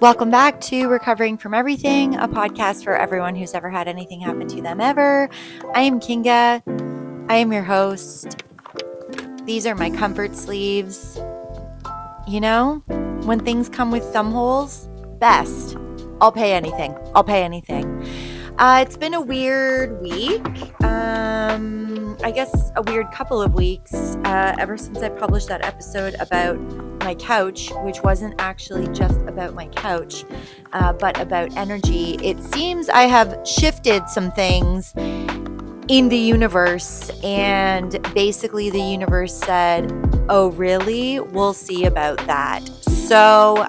Welcome back to Recovering from Everything, a podcast for everyone who's ever had anything happen to them ever. I am Kinga. I am your host. These are my comfort sleeves. You know, when things come with thumb holes, best. I'll pay anything. It's been a weird week. I guess a weird couple of weeks ever since I published that episode about my couch, which wasn't actually just about my couch, but about energy. It seems I have shifted some things in the universe, and basically the universe said, oh, really? We'll see about that. So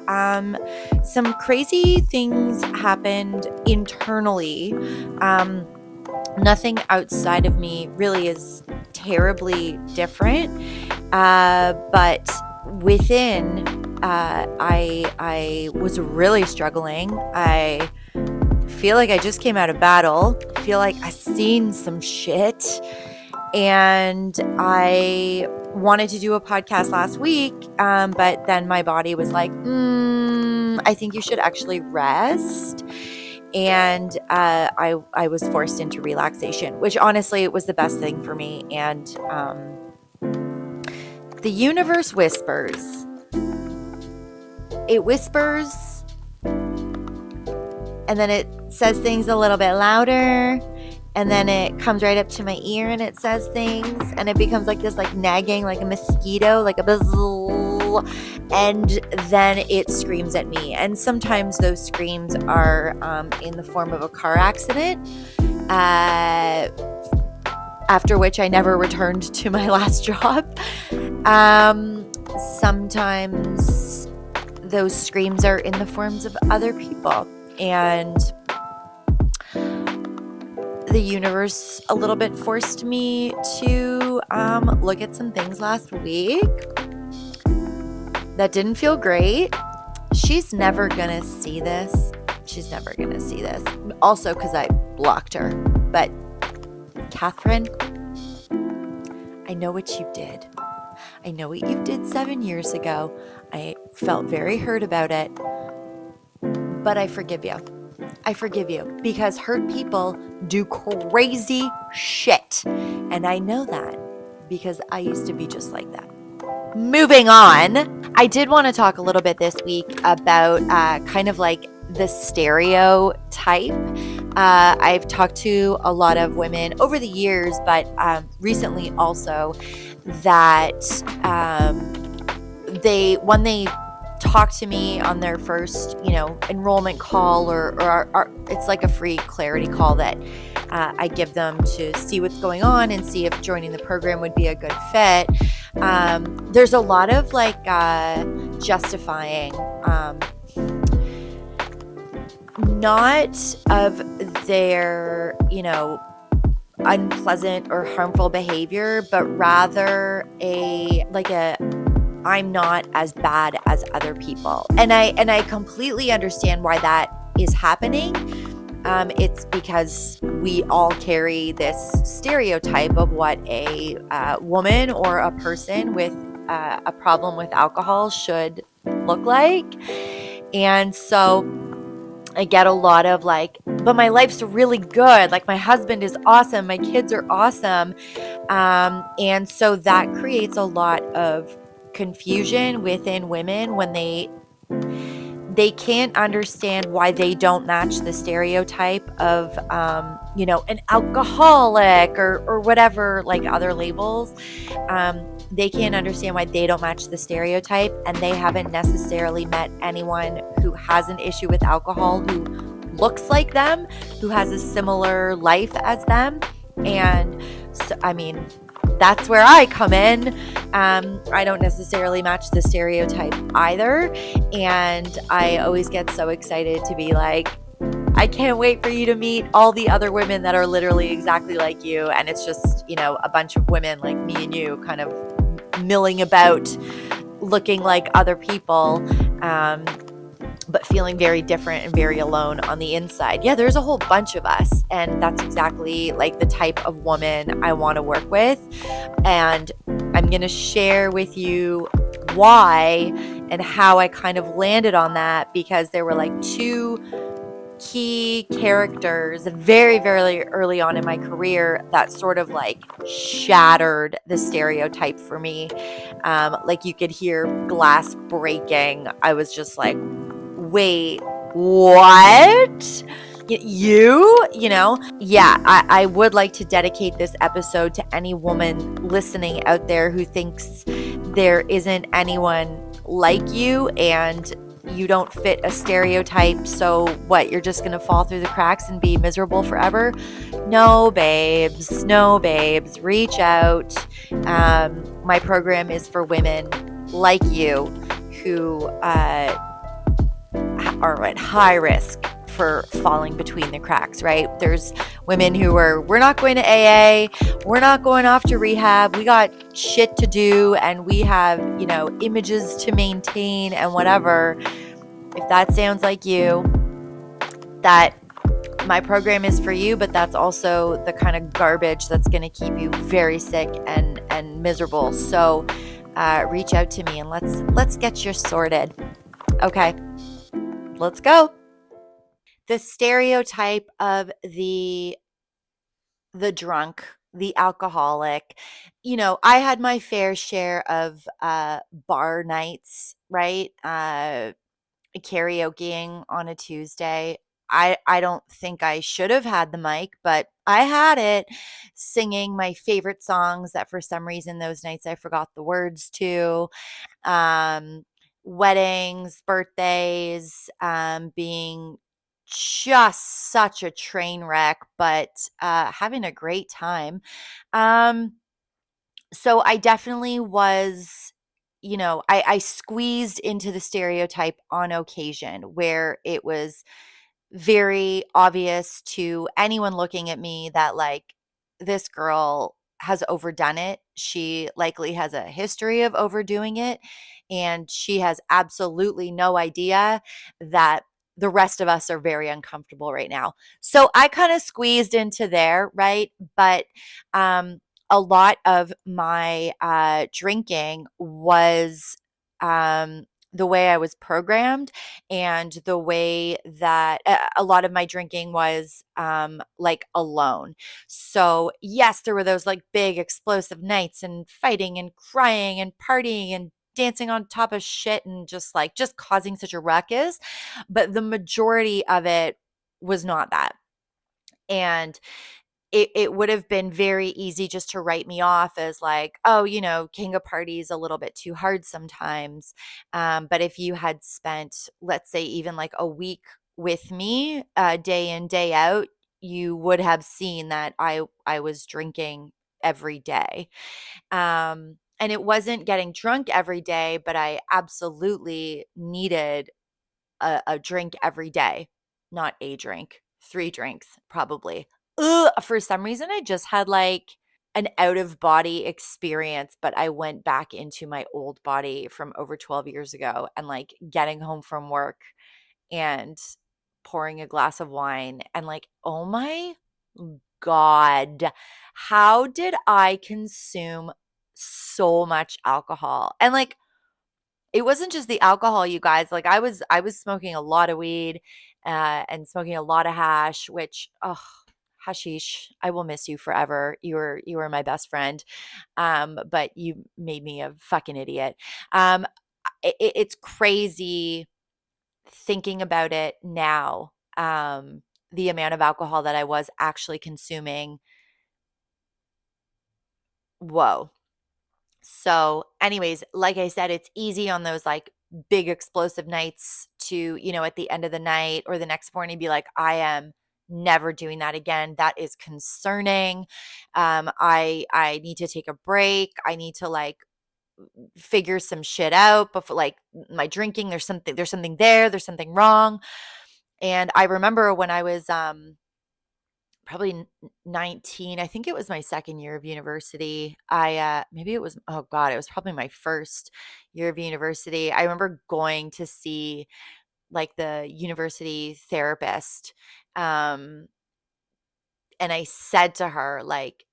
some crazy things happened internally. Nothing outside of me really is terribly different, but within, I was really struggling. I feel like I just came out of battle. I feel like I've seen some shit, and I wanted to do a podcast last week, but then my body was like, I think you should actually rest. And I was forced into relaxation, which honestly, it was the best thing for me. And the universe whispers. It whispers, and then it says things a little bit louder, and then it comes right up to my ear and it says things, and it becomes like this, like nagging, like a mosquito, like a bzzz, and then it screams at me. And sometimes those screams are in the form of a car accident, after which I never returned to my last job. Sometimes those screams are in the forms of other people, and the universe a little bit forced me to look at some things last week that didn't feel great. She's never gonna see this. Also, because I blocked her. But Catherine, I know what you did. I know what you did 7 years ago. I felt very hurt about it, but I forgive you. Because hurt people do crazy shit. And I know that because I used to be just like that. Moving on, I did want to talk a little bit this week about kind of like the stereotype. I've talked to a lot of women over the years, but recently also, that when they talk to me on their first, enrollment call, or it's like a free clarity call that I give them to see what's going on and see if joining the program would be a good fit. There's a lot of like justifying, not of their, unpleasant or harmful behavior, but rather I'm not as bad as other people. And I completely understand why that is happening. It's because we all carry this stereotype of what a woman or a person with a problem with alcohol should look like. And so I get a lot of like, but my life's really good. Like, my husband is awesome. My kids are awesome. And so that creates a lot of confusion within women when they can't understand why they don't match the stereotype of, an alcoholic or whatever, like other labels. They can't understand why they don't match the stereotype, and they haven't necessarily met anyone who has an issue with alcohol, who looks like them, who has a similar life as them. And so, that's where I come in. I don't necessarily match the stereotype either. And I always get so excited to be like, I can't wait for you to meet all the other women that are literally exactly like you. And it's just, a bunch of women like me and you kind of milling about, looking like other people, but feeling very different and very alone on the inside. Yeah, there's a whole bunch of us, and that's exactly like the type of woman I want to work with. And I'm going to share with you why and how I kind of landed on that, because there were like two key characters very, very early on in my career that sort of like shattered the stereotype for me. Like you could hear glass breaking. I was just like, wait, what? You know? Yeah, I would like to dedicate this episode to any woman listening out there who thinks there isn't anyone like you and you don't fit a stereotype. So what, you're just going to fall through the cracks and be miserable forever? No, babes. No, babes. Reach out. My program is for women like you who are at high risk for falling between the cracks, right? There's women who we're not going to AA, we're not going off to rehab, we got shit to do, and we have, images to maintain and whatever. If that sounds like you, that my program is for you, but that's also the kind of garbage that's going to keep you very sick and miserable. So reach out to me and let's get you sorted. Okay, let's go. The stereotype of the drunk, the alcoholic. I had my fair share of bar nights, right? Karaokeing on a Tuesday. I don't think I should have had the mic, but I had it, singing my favorite songs that for some reason those nights I forgot the words to. Um, Weddings, birthdays, being just such a train wreck, but having a great time. Um, so I definitely was, I squeezed into the stereotype on occasion where it was very obvious to anyone looking at me that like this girl has overdone it. She likely has a history of overdoing it, and she has absolutely no idea that the rest of us are very uncomfortable right now. So I kind of squeezed into there, right? But a lot of my drinking was the way I was programmed, and the way that a lot of my drinking was like alone. So yes, there were those like big explosive nights and fighting and crying and partying and dancing on top of shit and just causing such a ruckus, but the majority of it was not that. And it would have been very easy just to write me off as like, oh, king of parties a little bit too hard sometimes. But if you had spent, let's say, even like a week with me, day in, day out, you would have seen that I was drinking every day. And it wasn't getting drunk every day, but I absolutely needed a drink every day, not a drink, 3 drinks probably. For some reason, I just had like an out of body experience, but I went back into my old body from over 12 years ago, and like getting home from work and pouring a glass of wine and like, oh my God, how did I consume so much alcohol? And like, it wasn't just the alcohol, you guys. Like I was smoking a lot of weed, and smoking a lot of hash, which, oh, hashish, I will miss you forever. You were my best friend. But you made me a fucking idiot. Um, it's crazy thinking about it now. The amount of alcohol that I was actually consuming. Whoa. So, anyways, like I said, it's easy on those like big explosive nights to, at the end of the night or the next morning be like, I am never doing that again. That is concerning. I need to take a break. I need to like figure some shit out before like my drinking. There's something there. There's something wrong. And I remember when I was probably 19. I think it was my second year of university. Maybe it was, oh God, it was probably my first year of university. I remember going to see like the university therapist. Um, and I said to her, like,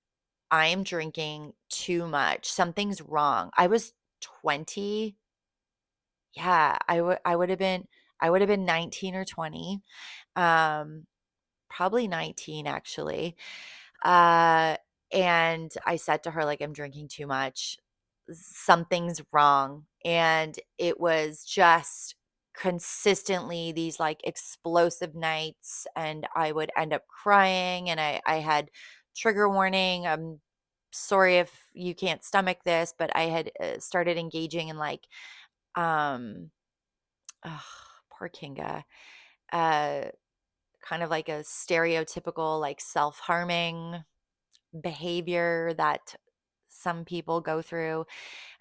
I am drinking too much. Something's wrong. I was 20. Yeah, I would have been 19 or 20. Um, Probably 19 actually. Uh, and I said to her, like, I'm drinking too much. Something's wrong. And it was just consistently these like explosive nights, and I would end up crying, and I had trigger warning. I'm sorry if you can't stomach this, but I had started engaging in like, um, ugh, poor Kinga. Uh, Kind of like a stereotypical, like self-harming behavior that some people go through.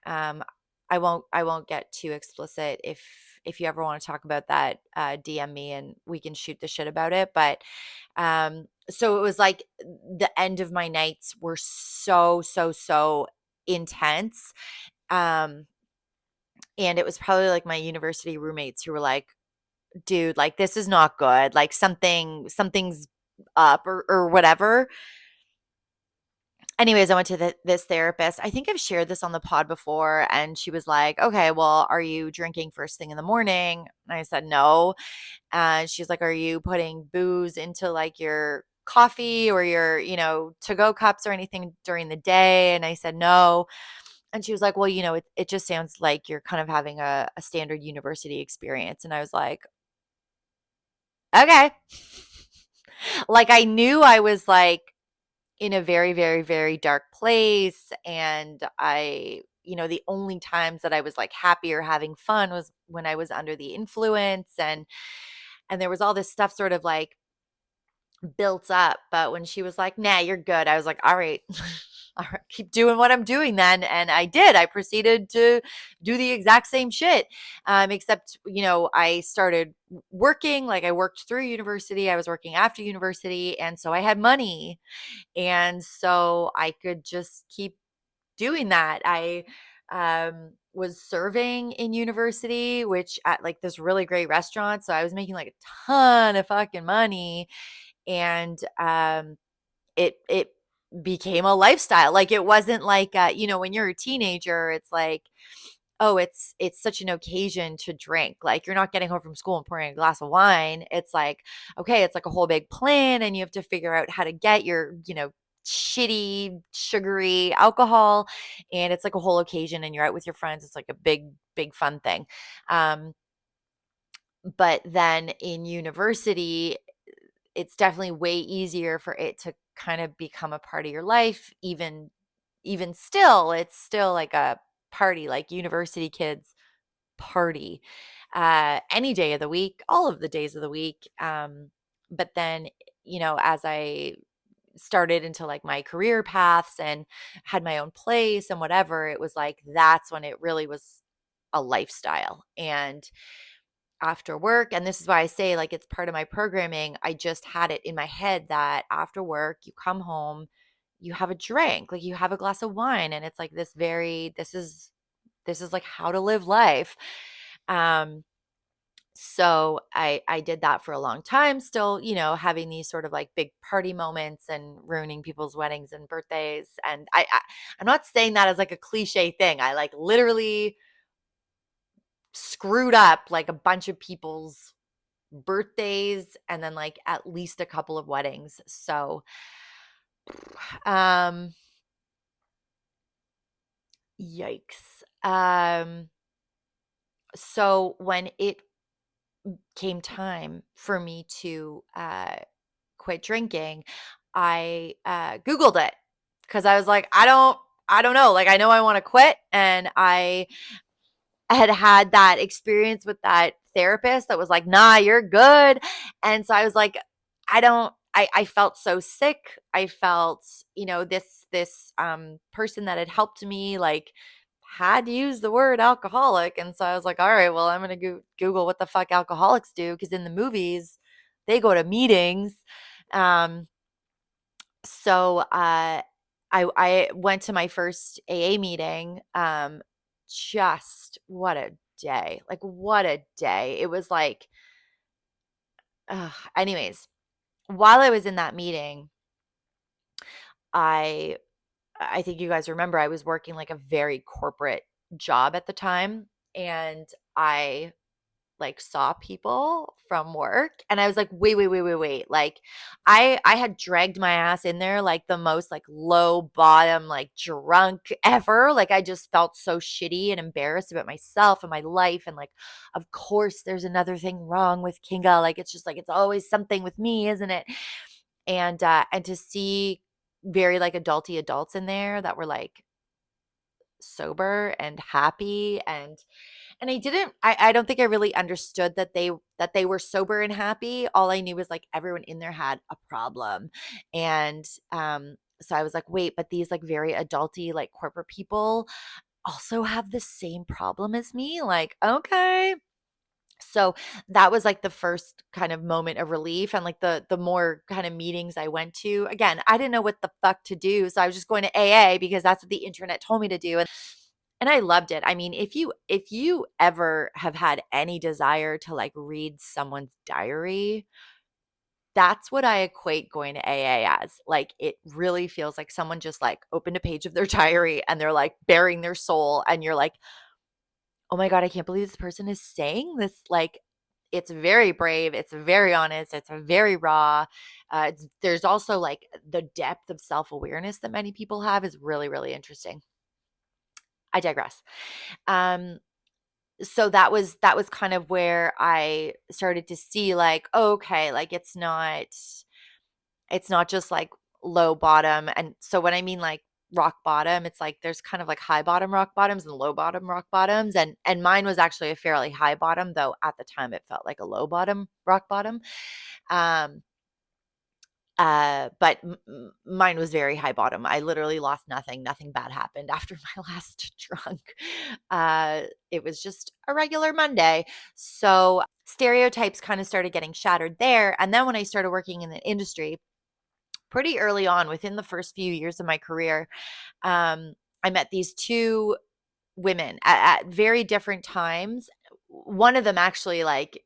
Um, I won't get too explicit. If you ever want to talk about that, DM me and we can shoot the shit about it. But so it was like the end of my nights were so so so intense. Um, and it was probably like my university roommates who were like, dude, like this is not good. Like something's up, or whatever. Anyways, I went to this therapist. I think I've shared this on the pod before, and she was like, "Okay, well, are you drinking first thing in the morning?" And I said, "No." And she's like, "Are you putting booze into like your coffee or your, to go cups or anything during the day?" And I said, "No." And she was like, "Well, it just sounds like you're kind of having a standard university experience." And I was like, "Okay." Like I knew I was like in a very, very, very dark place. And the only times that I was like happy or having fun was when I was under the influence. And there was all this stuff sort of like built up. But when she was like, "Nah, you're good," I was like, "All right." All right, keep doing what I'm doing then. And I did. I proceeded to do the exact same shit. Except, I started working, like I worked through university. I was working after university. And so I had money. And so I could just keep doing that. I was serving in university, which at like this really great restaurant. So I was making like a ton of fucking money. And it became a lifestyle. Like it wasn't like when you're a teenager, it's like, oh, it's such an occasion to drink. Like you're not getting home from school and pouring a glass of wine. It's like, okay, it's like a whole big plan, and you have to figure out how to get your, shitty, sugary alcohol. And it's like a whole occasion, and you're out with your friends. It's like a big, big fun thing. Um, but then in university, it's definitely way easier for it to kind of become a part of your life. Even still, it's still like a party, like university kids party, any day of the week, all of the days of the week. But then, as I started into like my career paths and had my own place and whatever, it was like that's when it really was a lifestyle. And after work, and this is why I say like it's part of my programming, I just had it in my head that after work, you come home, you have a drink, like you have a glass of wine, and it's like this is like how to live life. Um, so I did that for a long time, still, having these sort of like big party moments and ruining people's weddings and birthdays. And I'm not saying that as like a cliche thing. I like literally screwed up like a bunch of people's birthdays and then like at least a couple of weddings. So um yikes. So when it came time for me to quit drinking, I Googled it because I was like, I don't know. Like I know I want to quit, and I had that experience with that therapist that was like, "Nah, you're good." And so I was like, I felt so sick. I felt, this person that had helped me like had used the word alcoholic. And so I was like, all right, well, I'm going to Google what the fuck alcoholics do. Cause in the movies, they go to meetings. Um, so I went to my first AA meeting. Just what a day. Like what a day. It was like, anyways, while I was in that meeting, I I think you guys remember I was working like a very corporate job at the time. And I like saw people from work and I was like, wait. Like I had dragged my ass in there like the most like low bottom, like drunk ever. Like I just felt so shitty and embarrassed about myself and my life. And like, of course there's another thing wrong with Kinga. Like it's just like it's always something with me, isn't it? And to see very like adulty adults in there that were like sober and happy and I don't think I really understood that they were sober and happy. All I knew was like everyone in there had a problem. And so I was like, wait, but these like very adulty like corporate people also have the same problem as me? Like, okay. So that was like the first kind of moment of relief and like the more kind of meetings I went to. Again, I didn't know what the fuck to do, so I was just going to AA because that's what the internet told me to do. And I loved it. I mean, if you ever have had any desire to like read someone's diary, that's what I equate going to AA as. Like it really feels like someone just like opened a page of their diary and they're like bearing their soul and you're like, "Oh my god, I can't believe this person is saying this." Like it's very brave, it's very honest, it's very raw. There's also like the depth of self-awareness that many people have is really really interesting. I digress. Um so that was kind of where I started to see like, okay, like it's not just like low bottom. And so when I mean like rock bottom, it's like there's kind of like high bottom rock bottoms and low bottom rock bottoms. And mine was actually a fairly high bottom, though at the time it felt like a low bottom rock bottom. Um but mine was very high bottom. I literally lost nothing. Nothing bad happened after my last drunk. It was just a regular Monday. So stereotypes kind of started getting shattered there. And then when I started working in the industry, pretty early on, within the first few years of my career, I met these two women at very different times. One of them actually like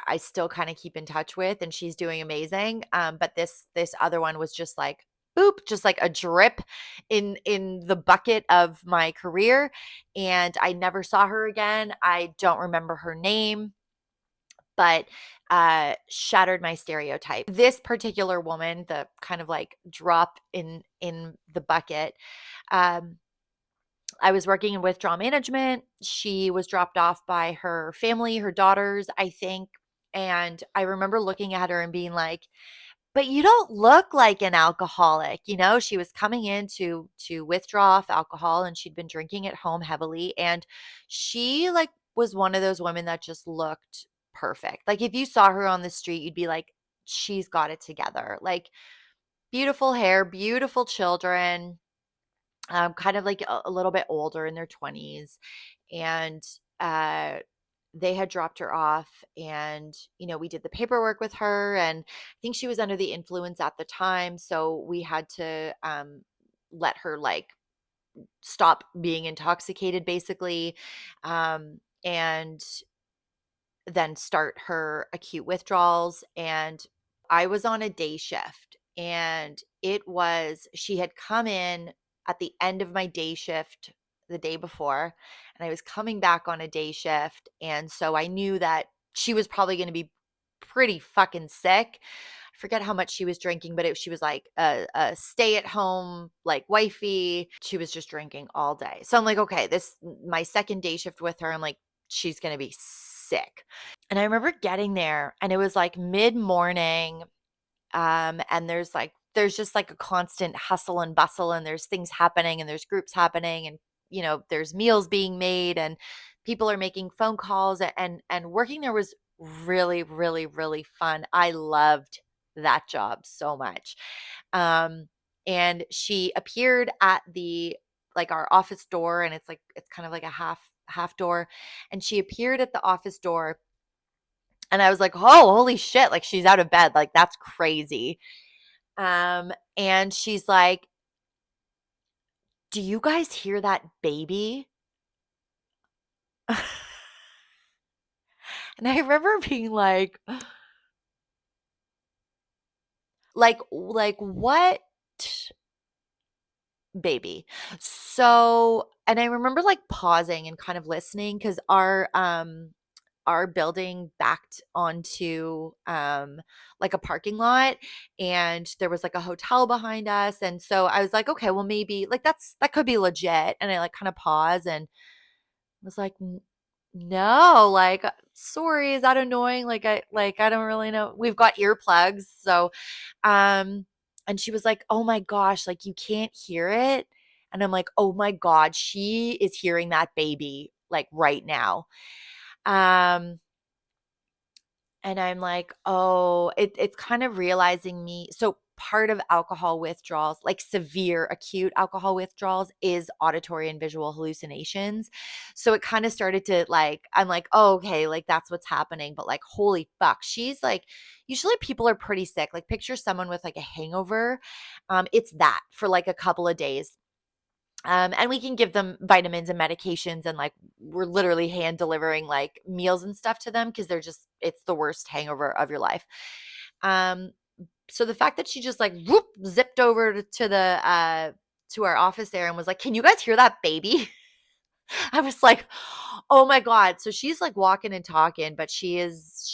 I still kind of keep in touch with and she's doing amazing. But this other one was just like boop, just like a drip in the bucket of my career. And I never saw her again. I don't remember her name, but shattered my stereotype. This particular woman, the kind of like drop in the bucket, um, I was working in withdrawal management. She was dropped off by her family, her daughters, I think. And I remember looking at her and being like, but you don't look like an alcoholic. She was coming in to withdraw off alcohol and she'd been drinking at home heavily. And she like was one of those women that just looked perfect. Like if you saw her on the street, you'd be like, she's got it together. Like beautiful hair, beautiful children, kind of like a little bit older in their 20s. And they had dropped her off and we did the paperwork with her and I think she was under the influence at the time, so we had to let her like stop being intoxicated basically, and then start her acute withdrawals. And I was on a day shift and she had come in at the end of my day shift the day before and I was coming back on a day shift. And so I knew that she was probably going to be pretty fucking sick. I forget how much she was drinking, but she was like a stay at home, like wifey. She was just drinking all day. So I'm like, okay, my second day shift with her, I'm like, she's going to be sick. And I remember getting there and it was like mid-morning, and there's just like a constant hustle and bustle and there's things happening and there's groups happening and there's meals being made and people are making phone calls and working there was really really really fun. I loved that job so much. And she appeared at the like our office door, and it's kind of like a half door, and she appeared at the office door and I was like, oh, holy shit, like she's out of bed. Like that's crazy. And she's like, do you guys hear that baby? And I remember being like what baby? So, and I remember like pausing and kind of listening because our building backed onto like a parking lot, and there was like a hotel behind us. And so I was like, okay, well maybe like that could be legit. And I like kind of paused and was like, no, like, sorry, is that annoying? Like I don't really know. We've got earplugs. So um and she was like, "Oh my gosh, like you can't hear it." And I'm like, "Oh my god, she is hearing that baby like right now." Um and I'm like, "Oh, it's kind of realizing me." So part of alcohol withdrawals, like severe acute alcohol withdrawals, is auditory and visual hallucinations. So it kind of started to like, I'm like, "Oh, okay, like that's what's happening." But like, holy fuck, she's like, usually people are pretty sick. Like picture someone with like a hangover. It's that for like a couple of days. And we can give them vitamins and medications, and like we're literally hand delivering like meals and stuff to them because they're just, it's the worst hangover of your life. Um, so the fact that she just like whoop, zipped over to the to our office there and was like, "Can you guys hear that baby?" I was like, "Oh my god!" So she's like walking and talking, but she's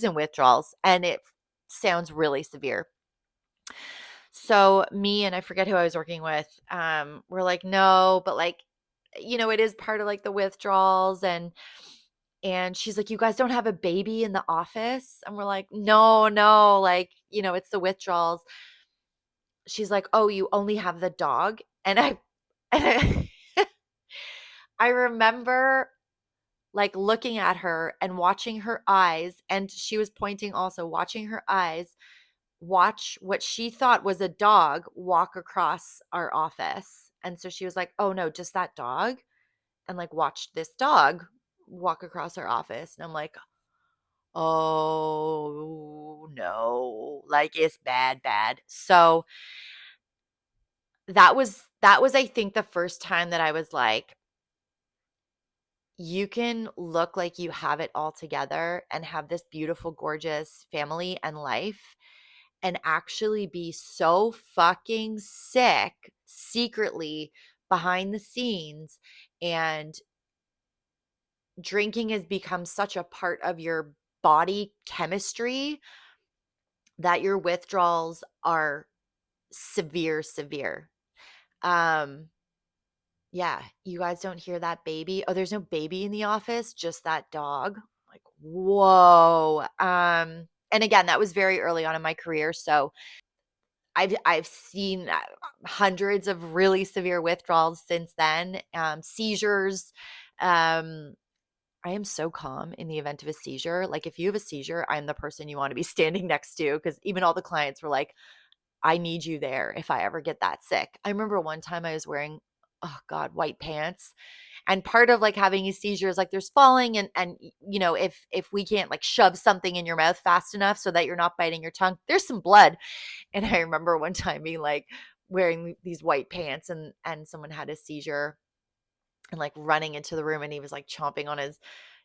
in withdrawals, and it sounds really severe. So me and I forget who I was working with, we're like, "No, but like, it is part of like the withdrawals." And she's like, "You guys don't have a baby in the office?" And we're like, "No, no, like, it's the withdrawals." She's like, "Oh, you only have the dog?" And I and I remember like looking at her and watching her eyes, and she was pointing also, watching her eyes watch what she thought was a dog walk across our office. And so she was like, "Oh no, just that dog?" And like watched this dog walk across our office. And I'm like, "Oh no, like it's bad, bad." So that was I think the first time that I was like, you can look like you have it all together and have this beautiful, gorgeous family and life, and actually be so fucking sick secretly behind the scenes. And drinking has become such a part of your body chemistry that your withdrawals are severe, severe. Um, yeah, you guys don't hear that baby. Oh, there's no baby in the office, just that dog. Like, whoa. And again, that was very early on in my career. So I've seen hundreds of really severe withdrawals since then, seizures. Um, I am so calm in the event of a seizure. Like if you have a seizure, I'm the person you want to be standing next to, because even all the clients were like, "I need you there if I ever get that sick." I remember one time I was wearing, oh God, white pants. And part of like having a seizure is like there's falling, and if we can't like shove something in your mouth fast enough so that you're not biting your tongue, there's some blood. And I remember one time being like wearing these white pants, and someone had a seizure, and like running into the room, and he was like chomping on his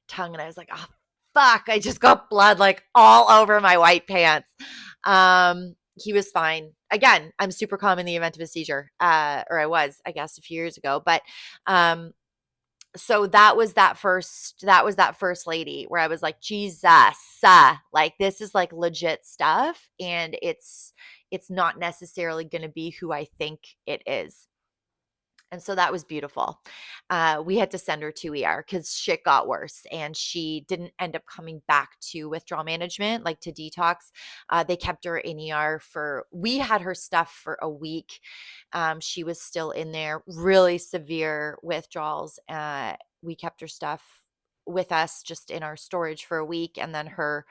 tongue, and I was like, "Oh fuck, I just got blood like all over my white pants." He was fine. Again, I'm super calm in the event of a seizure. Or I was, I guess, a few years ago. But so that was that first lady where I was like, Jesus, like this is like legit stuff, and it's not necessarily going to be who I think it is. And so that was beautiful. We had to send her to ER because shit got worse, and she didn't end up coming back to withdrawal management, like to detox. They kept her in ER we had her stuff for a week. She was still in there, really severe withdrawals. We kept her stuff with us just in our storage for a week, and then her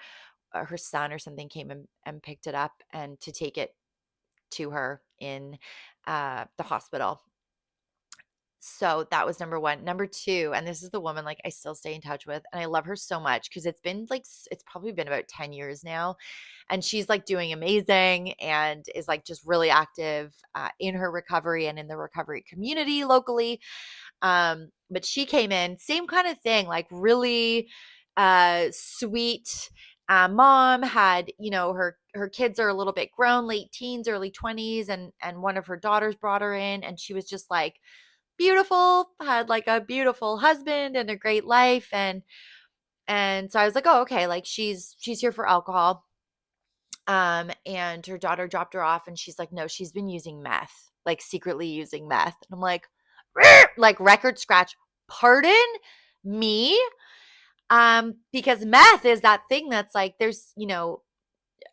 son or something came and picked it up, and to take it to her in the hospital. So that was number one. Number two, and this is the woman like I still stay in touch with, and I love her so much because it's been like it's probably been about 10 years now, and she's like doing amazing and is like just really active in her recovery and in the recovery community locally. But she came in, same kind of thing, like really sweet. Mom had, her kids are a little bit grown, late teens, early 20s, and one of her daughters brought her in, and she was just like beautiful, had like a beautiful husband and a great life. And And so I was like, oh, okay, like she's here for alcohol. And her daughter dropped her off and she's like, no, she's been using meth, like secretly using meth. And I'm like, like record scratch, pardon me? Because meth is that thing that's like, there's,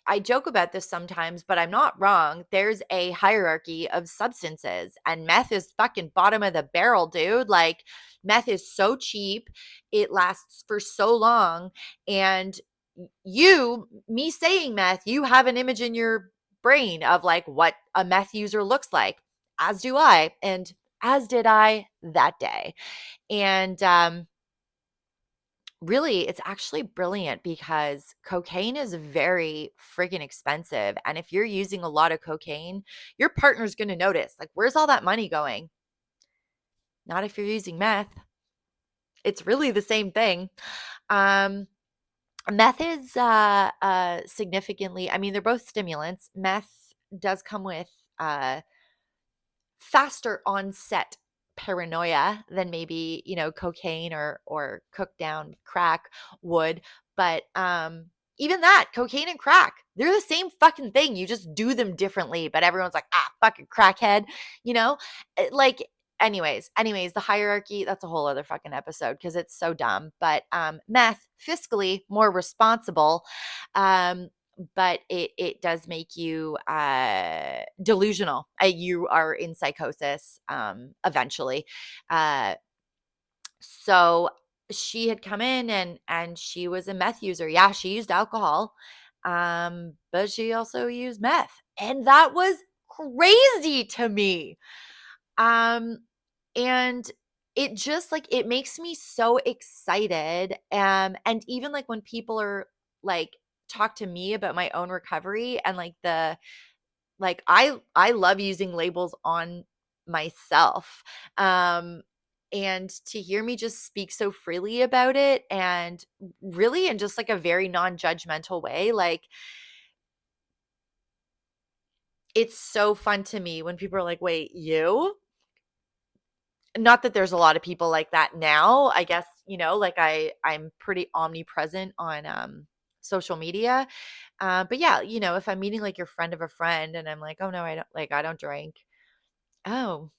I joke about this sometimes, but I'm not wrong. There's a hierarchy of substances, and meth is fucking bottom of the barrel, dude. Like, meth is so cheap, it lasts for so long. And me saying meth, you have an image in your brain of like what a meth user looks like, as do I, and as did I that day. And, really, it's actually brilliant because cocaine is very freaking expensive. And if you're using a lot of cocaine, your partner's going to notice, like, where's all that money going? Not if you're using meth. It's really the same thing. Um, Meth is significantly, I mean, they're both stimulants. Meth does come with faster onset paranoia than maybe, cocaine or cooked down crack would. But even that, cocaine and crack, they're the same fucking thing. You just do them differently, but everyone's like, fucking crackhead, you know? Like, anyways, the hierarchy, that's a whole other fucking episode because it's so dumb. But meth, fiscally more responsible. But it does make you delusional. You are in psychosis eventually. So she had come in and she was a meth user. Yeah, she used alcohol, but she also used meth, and that was crazy to me. Um, and it just like it makes me so excited. And even like when people are like talk to me about my own recovery and like I love using labels on myself. And to hear me just speak so freely about it and really in just like a very non-judgmental way, like it's so fun to me when people are like, wait, you? Not that there's a lot of people like that now. I guess, like I'm pretty omnipresent on social media. But yeah, if I'm meeting like your friend of a friend and I'm like, oh no, I don't drink. Oh,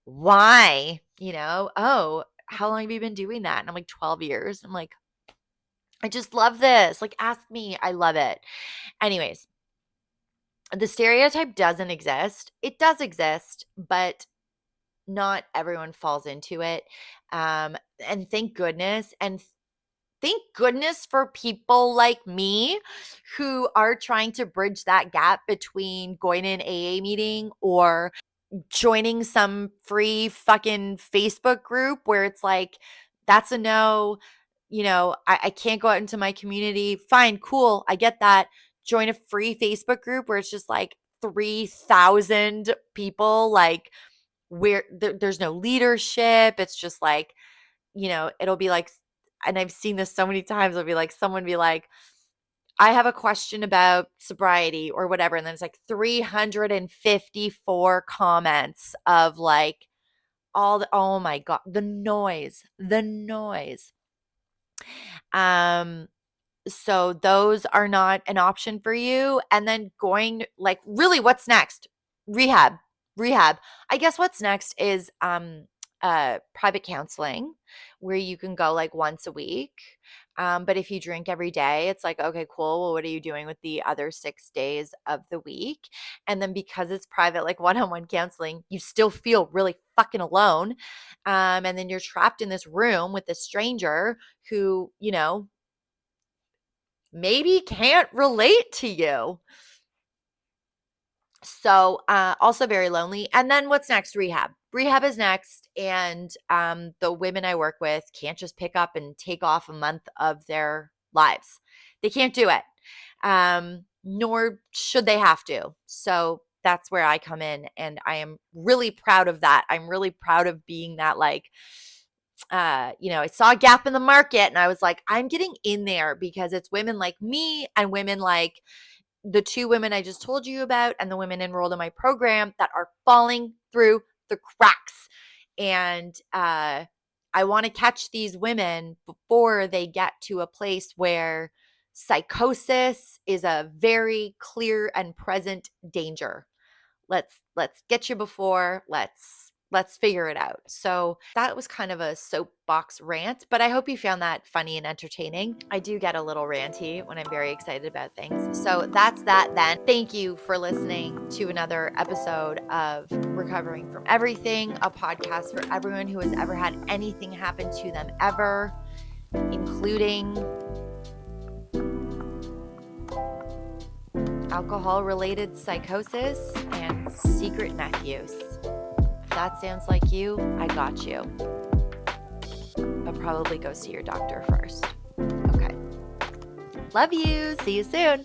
why? Oh, how long have you been doing that? And I'm like 12 years. I'm like, I just love this. Like, ask me. I love it. Anyways, the stereotype doesn't exist. It does exist, but not everyone falls into it. And thank goodness. And thank goodness for people like me who are trying to bridge that gap between going to an AA meeting or joining some free fucking Facebook group where it's like, that's a no, I can't go out into my community. Fine, cool. I get that. Join a free Facebook group where it's just like 3,000 people, like where there's no leadership. It's just like, it'll be like, and I've seen this so many times. It'll be like, someone be like, I have a question about sobriety or whatever. And then it's like 354 comments of like oh my God, the noise. Um, so those are not an option for you. And then going like, really, what's next? Rehab. I guess what's next is private counseling where you can go like once a week. But if you drink every day, it's like, okay, cool. Well, what are you doing with the other 6 days of the week? And then because it's private, like one-on-one counseling, you still feel really fucking alone. And then you're trapped in this room with a stranger who, maybe can't relate to you. So, also very lonely. And then what's next? Rehab is next. And the women I work with can't just pick up and take off a month of their lives. They can't do it. Nor should they have to. So that's where I come in. And I am really proud of that. I'm really proud of being that like, I saw a gap in the market and I was like, I'm getting in there because it's women like me and women like the two women I just told you about and the women enrolled in my program that are falling through the cracks. And I want to catch these women before they get to a place where psychosis is a very clear and present danger. Let's get you before, let's figure it out. So that was kind of a soapbox rant, but I hope you found that funny and entertaining. I do get a little ranty when I'm very excited about things. So that's that then. Thank you for listening to another episode of Recovering from Everything, a podcast for everyone who has ever had anything happen to them ever, including alcohol-related psychosis and secret meth use. If that sounds like you, I got you. But probably go see your doctor first. Okay. Love you. See you soon.